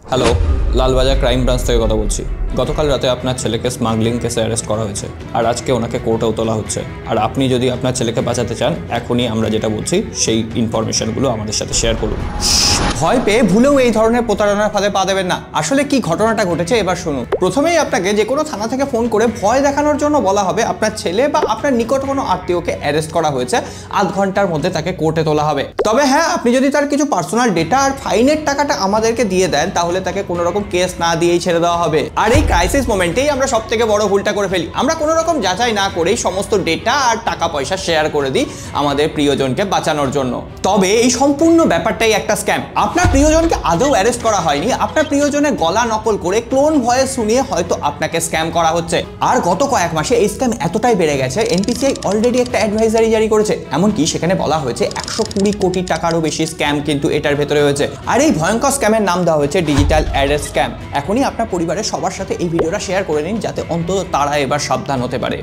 Hello, Lalbazar crime branch থেকে কথা বলছি। গতকাল রাতে আপনার ছেলেকে স্মাগলিং কেসে অ্যারেস্ট করা হয়েছে, আর আজকে ওনাকে কোর্টেও তোলা হচ্ছে। আর আপনি যদি আপনার ছেলেকে বাঁচাতে চান, এখনই আমরা যেটা বলছি সেই ইনফরমেশনগুলো আমাদের সাথে শেয়ার করুন। ভয় পেয়ে ভুলেও এই ধরনের প্রতারণার ফাঁদে পা দেবেন না। আসলে কি ঘটনাটা ঘটেছে এবার শুনুন। প্রথমেই আপনাকে যে কোনো থানা থেকে ফোন করে ভয় দেখানোর জন্য বলা হবে আপনার ছেলে বা আপনার নিকট কোনো আত্মীয়কে অ্যারেস্ট করা হয়েছে, আধ ঘন্টার মধ্যে তাকে কোর্টে তোলা হবে। তবে হ্যাঁ, আপনি যদি তার কিছু পার্সোনাল ডেটা আর ফাইনের টাকাটা আমাদেরকে দিয়ে দেন, তাহলে তাকে কোনো রকম কেস না দিয়েই ছেড়ে দেওয়া হবে। আর এই ক্রাইসিস মোমেন্টেই আমরা সব থেকে বড় ভুলটা করে ফেলি। আমরা কোনো রকম যাচাই না করেই সমস্ত ডেটা আর টাকা পয়সা শেয়ার করে দিই আমাদের প্রিয়জনকে বাঁচানোর জন্য। তবে এই সম্পূর্ণ ব্যাপারটাই একটা স্ক্যাম। আপনার প্রিয়জনকে আদৌ অ্যারেস্ট করা হয়নি, আপনার প্রিয়জনের গলা নকল করে ক্লোন ভয়েস শুনিয়ে হয়তো আপনাকে স্ক্যাম করা হচ্ছে। আর গত কয়েক মাসে এই স্ক্যাম এতটাই বেড়ে গেছে, এনপিসিআই অলরেডি একটা অ্যাডভাইজারি জারি করেছে। এমনকি সেখানে বলা হয়েছে 120 কোটি টাকারও বেশি স্ক্যাম কিন্তু এটার ভেতরে হয়েছে। আর এই ভয়ঙ্কর স্ক্যামের নাম দেওয়া হয়েছে ডিজিটাল অ্যারেস্ট স্ক্যাম। এখনই আপনার পরিবারের সবার সাথে এই ভিডিওটা শেয়ার করে নিন, যাতে অন্তত তারা এবার সাবধান হতে পারে।